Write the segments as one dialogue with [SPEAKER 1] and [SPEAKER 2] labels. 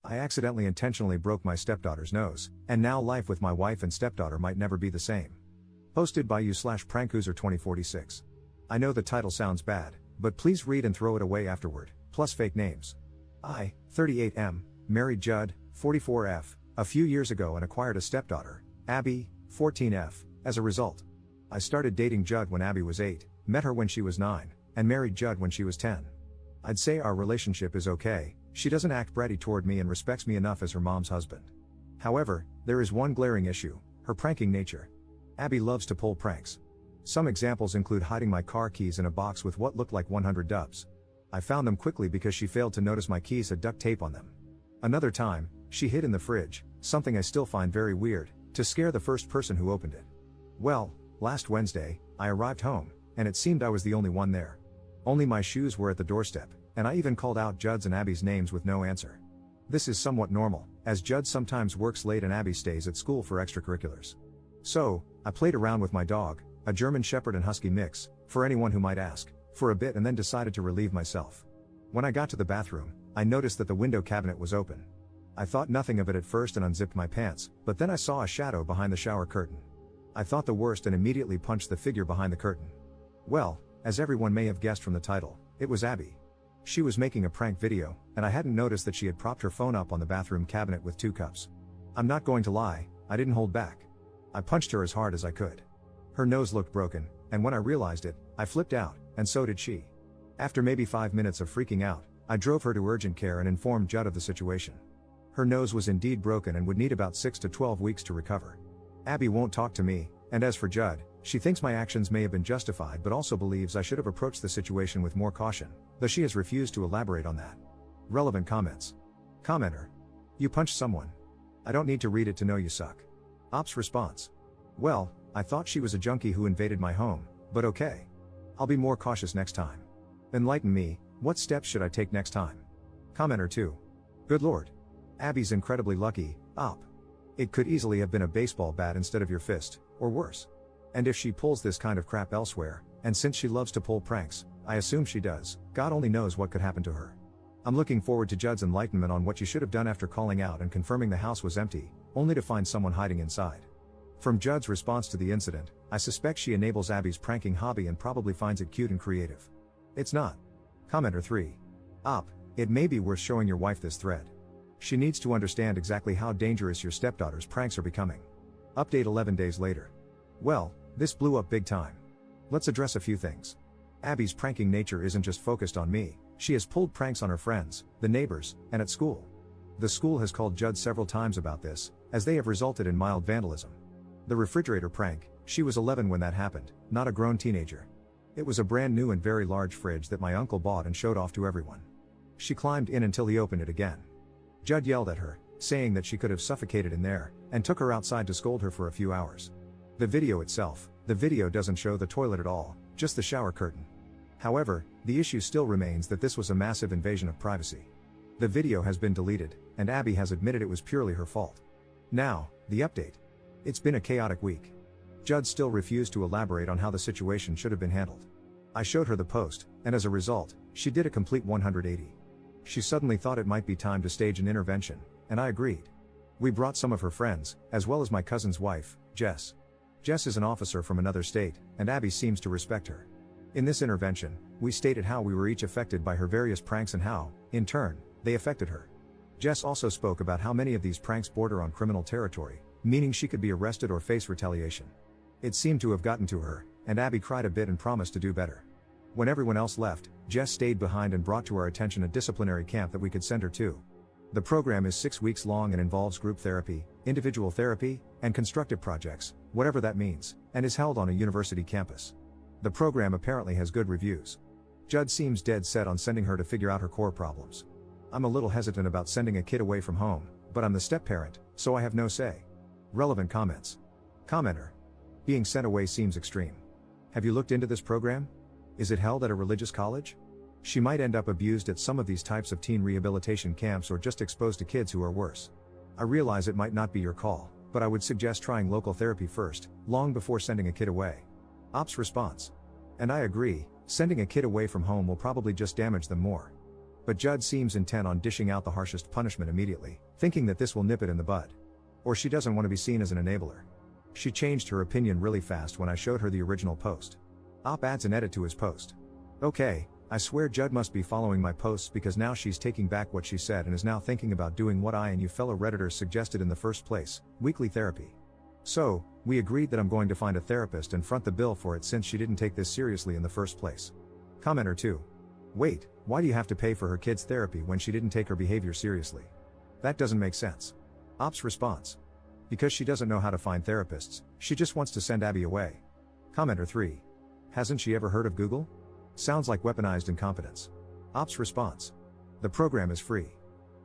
[SPEAKER 1] I accidentally intentionally broke my stepdaughter's nose, and now life with my wife and stepdaughter might never be the same. Posted by you/prankuser2046. I know the title sounds bad, but please read and throw it away afterward, plus fake names. I, 38M, married Judd, 44F, a few years ago and acquired a stepdaughter, Abby, 14F, as a result. I started dating Judd when Abby was 8, met her when she was 9, and married Judd when she was 10. I'd say our relationship is okay, she doesn't act bratty toward me and respects me enough as her mom's husband. However, there is one glaring issue, her pranking nature. Abby loves to pull pranks. Some examples include hiding my car keys in a box with what looked like 100 dubs. I found them quickly because she failed to notice my keys had duct tape on them. Another time, she hid in the fridge, something I still find very weird, to scare the first person who opened it. Well, last Wednesday, I arrived home, and it seemed I was the only one there. Only my shoes were at the doorstep, and I even called out Judd's and Abby's names with no answer. This is somewhat normal, as Judd sometimes works late and Abby stays at school for extracurriculars. So, I played around with my dog, a German Shepherd and Husky mix, for anyone who might ask, for a bit and then decided to relieve myself. When I got to the bathroom, I noticed that the window cabinet was open. I thought nothing of it at first and unzipped my pants, but then I saw a shadow behind the shower curtain. I thought the worst and immediately punched the figure behind the curtain. Well, as everyone may have guessed from the title, it was Abby. She was making a prank video, and I hadn't noticed that she had propped her phone up on the bathroom cabinet with 2 cups. I'm not going to lie, I didn't hold back. I punched her as hard as I could. Her nose looked broken, and when I realized it, I flipped out, and so did she. After maybe 5 minutes of freaking out, I drove her to urgent care and informed Judd of the situation. Her nose was indeed broken and would need about 6 to 12 weeks to recover. Abby won't talk to me, and as for Judd, she thinks my actions may have been justified but also believes I should have approached the situation with more caution, though she has refused to elaborate on that. Relevant comments. Commenter. You punched someone. I don't need to read it to know you suck. Ops response. Well, I thought she was a junkie who invaded my home, but okay. I'll be more cautious next time. Enlighten me, what steps should I take next time? Commenter 2. Good lord. Abby's incredibly lucky, Op. It could easily have been a baseball bat instead of your fist, or worse. And if she pulls this kind of crap elsewhere, and since she loves to pull pranks, I assume she does, God only knows what could happen to her. I'm looking forward to Judd's enlightenment on what you should have done after calling out and confirming the house was empty, only to find someone hiding inside. From Judd's response to the incident, I suspect she enables Abby's pranking hobby and probably finds it cute and creative. It's not. Commenter 3. Op, it may be worth showing your wife this thread. She needs to understand exactly how dangerous your stepdaughter's pranks are becoming. Update 11 days later. Well, this blew up big time. Let's address a few things. Abby's pranking nature isn't just focused on me, she has pulled pranks on her friends, the neighbors, and at school. The school has called Judd several times about this, as they have resulted in mild vandalism. The refrigerator prank, she was 11 when that happened, not a grown teenager. It was a brand new and very large fridge that my uncle bought and showed off to everyone. She climbed in until he opened it again. Judd yelled at her, saying that she could have suffocated in there, and took her outside to scold her for a few hours. The video doesn't show the toilet at all, just the shower curtain. However, the issue still remains that this was a massive invasion of privacy. The video has been deleted, and Abby has admitted it was purely her fault. Now, the update. It's been a chaotic week. Judd still refused to elaborate on how the situation should have been handled. I showed her the post, and as a result, she did a complete 180. She suddenly thought it might be time to stage an intervention, and I agreed. We brought some of her friends, as well as my cousin's wife, Jess. Jess is an officer from another state, and Abby seems to respect her. In this intervention, we stated how we were each affected by her various pranks and how, in turn, they affected her. Jess also spoke about how many of these pranks border on criminal territory, meaning she could be arrested or face retaliation. It seemed to have gotten to her, and Abby cried a bit and promised to do better. When everyone else left, Jess stayed behind and brought to our attention a disciplinary camp that we could send her to. The program is 6 weeks long and involves group therapy, individual therapy, and constructive projects, whatever that means, and is held on a university campus. The program apparently has good reviews. Judd seems dead set on sending her to figure out her core problems. I'm a little hesitant about sending a kid away from home, but I'm the step-parent, so I have no say. Relevant comments. Commenter. Being sent away seems extreme. Have you looked into this program? Is it held at a religious college? She might end up abused at some of these types of teen rehabilitation camps or just exposed to kids who are worse. I realize it might not be your call, but I would suggest trying local therapy first, long before sending a kid away. Ops response. And I agree, sending a kid away from home will probably just damage them more. But Judd seems intent on dishing out the harshest punishment immediately, thinking that this will nip it in the bud. Or she doesn't want to be seen as an enabler. She changed her opinion really fast when I showed her the original post. Op adds an edit to his post. Okay, I swear Judd must be following my posts because now she's taking back what she said and is now thinking about doing what I and you fellow Redditors suggested in the first place, weekly therapy. So, we agreed that I'm going to find a therapist and front the bill for it since she didn't take this seriously in the first place. Commenter 2. Wait, why do you have to pay for her kid's therapy when she didn't take her behavior seriously? That doesn't make sense. Op's response. Because she doesn't know how to find therapists, she just wants to send Abby away. Commenter 3. Hasn't she ever heard of Google? Sounds like weaponized incompetence. Op's response. The program is free.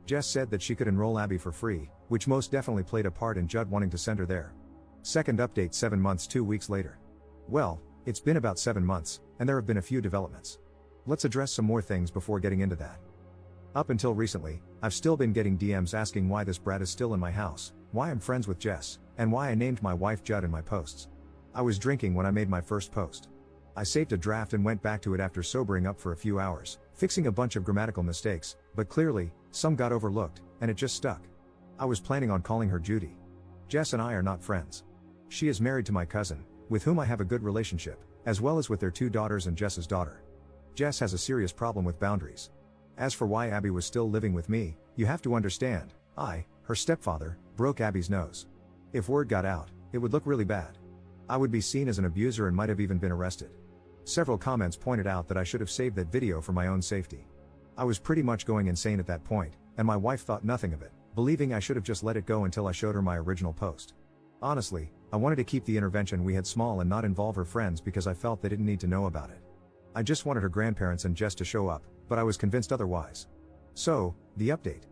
[SPEAKER 1] Jess said that she could enroll Abby for free, which most definitely played a part in Judd wanting to send her there. Second update 7 months 2 weeks later. Well, it's been about 7 months, and there have been a few developments. Let's address some more things before getting into that. Up until recently, I've still been getting DMs asking why this brat is still in my house, why I'm friends with Jess, and why I named my wife Judd in my posts. I was drinking when I made my first post. I saved a draft and went back to it after sobering up for a few hours, fixing a bunch of grammatical mistakes, but clearly, some got overlooked, and it just stuck. I was planning on calling her Judy. Jess and I are not friends. She is married to my cousin, with whom I have a good relationship, as well as with their 2 daughters and Jess's daughter. Jess has a serious problem with boundaries. As for why Abby was still living with me, you have to understand, I, her stepfather, broke Abby's nose. If word got out, it would look really bad. I would be seen as an abuser and might have even been arrested. Several comments pointed out that I should have saved that video for my own safety. I was pretty much going insane at that point, and my wife thought nothing of it, believing I should have just let it go until I showed her my original post. Honestly, I wanted to keep the intervention we had small and not involve her friends because I felt they didn't need to know about it. I just wanted her grandparents and Jess to show up, but I was convinced otherwise. So, the update.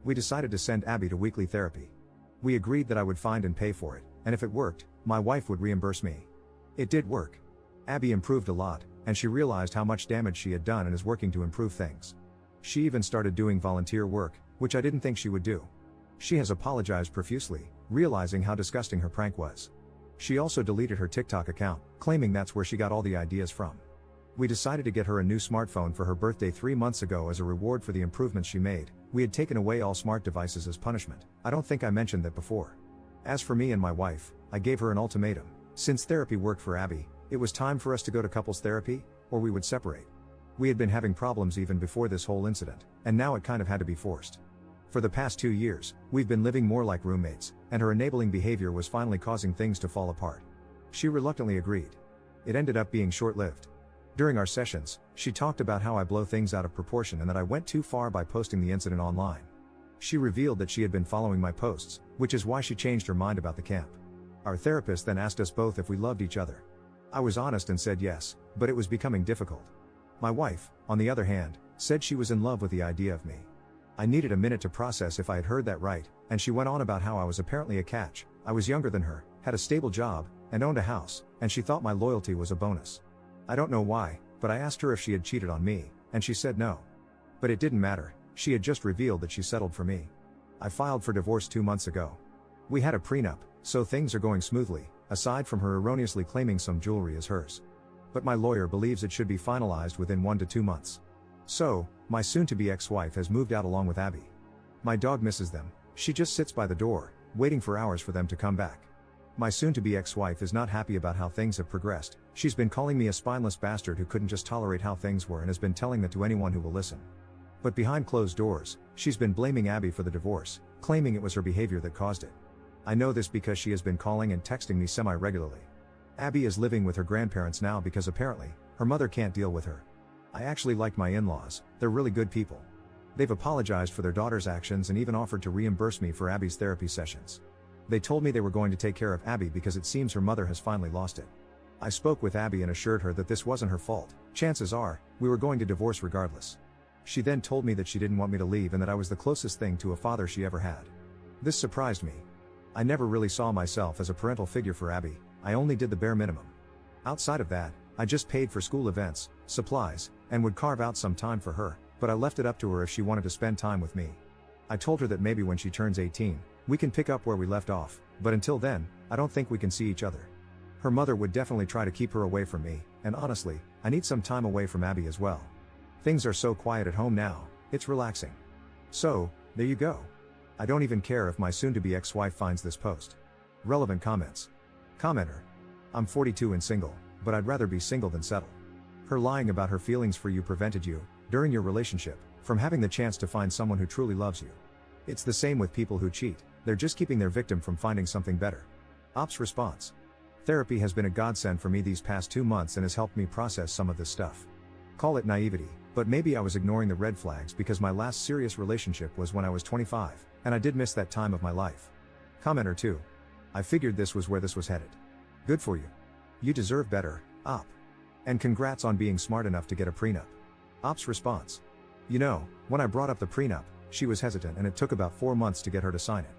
[SPEAKER 1] We decided to send Abby to weekly therapy. We agreed that I would find and pay for it, and if it worked, my wife would reimburse me. It did work. Abby improved a lot, and she realized how much damage she had done and is working to improve things. She even started doing volunteer work, which I didn't think she would do. She has apologized profusely, realizing how disgusting her prank was. She also deleted her TikTok account, claiming that's where she got all the ideas from. We decided to get her a new smartphone for her birthday 3 months ago as a reward for the improvements she made. We had taken away all smart devices as punishment. I don't think I mentioned that before. As for me and my wife, I gave her an ultimatum. Since therapy worked for Abby, it was time for us to go to couples therapy, or we would separate. We had been having problems even before this whole incident, and now it kind of had to be forced. For the past 2 years, we've been living more like roommates, and her enabling behavior was finally causing things to fall apart. She reluctantly agreed. It ended up being short-lived. During our sessions, she talked about how I blow things out of proportion and that I went too far by posting the incident online. She revealed that she had been following my posts, which is why she changed her mind about the camp. Our therapist then asked us both if we loved each other. I was honest and said yes, but it was becoming difficult. My wife, on the other hand, said she was in love with the idea of me. I needed a minute to process if I had heard that right, and she went on about how I was apparently a catch. I was younger than her, had a stable job, and owned a house, and she thought my loyalty was a bonus. I don't know why, but I asked her if she had cheated on me, and she said no. But it didn't matter, she had just revealed that she settled for me. I filed for divorce 2 months ago. We had a prenup, so things are going smoothly, aside from her erroneously claiming some jewelry as hers. But my lawyer believes it should be finalized within 1 to 2 months. So, my soon-to-be ex-wife has moved out along with Abby. My dog misses them, she just sits by the door, waiting for hours for them to come back. My soon-to-be ex-wife is not happy about how things have progressed. She's been calling me a spineless bastard who couldn't just tolerate how things were and has been telling that to anyone who will listen. But behind closed doors, she's been blaming Abby for the divorce, claiming it was her behavior that caused it. I know this because she has been calling and texting me semi-regularly. Abby is living with her grandparents now because apparently, her mother can't deal with her. I actually like my in-laws, they're really good people. They've apologized for their daughter's actions and even offered to reimburse me for Abby's therapy sessions. They told me they were going to take care of Abby because it seems her mother has finally lost it. I spoke with Abby and assured her that this wasn't her fault. Chances are, we were going to divorce regardless. She then told me that she didn't want me to leave and that I was the closest thing to a father she ever had. This surprised me. I never really saw myself as a parental figure for Abby, I only did the bare minimum. Outside of that, I just paid for school events, supplies, and would carve out some time for her, but I left it up to her if she wanted to spend time with me. I told her that maybe when she turns 18, we can pick up where we left off, but until then, I don't think we can see each other. Her mother would definitely try to keep her away from me, and honestly, I need some time away from Abby as well. Things are so quiet at home now, It's relaxing. So, there you go. I don't even care if my soon-to-be ex-wife finds this post. Relevant comments. Commenter. I'm 42 and single, but I'd rather be single than settle. Her lying about her feelings for you prevented you, during your relationship, from having the chance to find someone who truly loves you. It's the same with people who cheat, they're just keeping their victim from finding something better. Ops response. Therapy has been a godsend for me these past 2 months and has helped me process some of this stuff. Call it naivety, but maybe I was ignoring the red flags because my last serious relationship was when I was 25, and I did miss that time of my life. Commenter 2. I figured this was where this was headed. Good for you. You deserve better, Op. And congrats on being smart enough to get a prenup. Op's response. You know, when I brought up the prenup, she was hesitant and it took about 4 months to get her to sign it.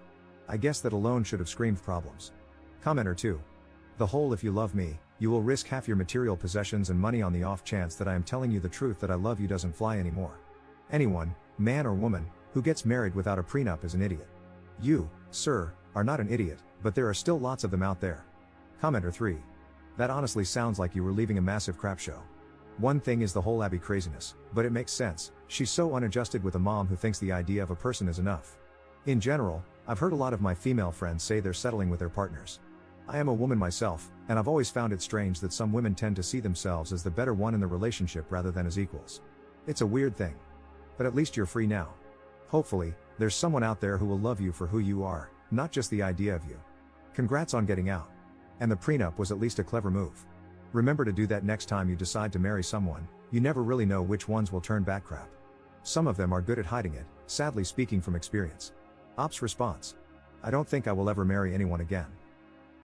[SPEAKER 1] I guess that alone should have screamed problems. Commenter 2. The whole if you love me, you will risk half your material possessions and money on the off chance that I am telling you the truth that I love you doesn't fly anymore. Anyone, man or woman, who gets married without a prenup is an idiot. You, sir, are not an idiot, but there are still lots of them out there. Commenter 3. That honestly sounds like you were leaving a massive crap show. One thing is the whole Abby craziness, but it makes sense. She's so unadjusted with a mom who thinks the idea of a person is enough. In general, I've heard a lot of my female friends say they're settling with their partners. I am a woman myself, and I've always found it strange that some women tend to see themselves as the better one in the relationship rather than as equals. It's a weird thing. But at least you're free now. Hopefully, there's someone out there who will love you for who you are, not just the idea of you. Congrats on getting out. And the prenup was at least a clever move. Remember to do that next time you decide to marry someone. You never really know which ones will turn back crap. Some of them are good at hiding it, sadly speaking from experience. Op's response. I don't think I will ever marry anyone again.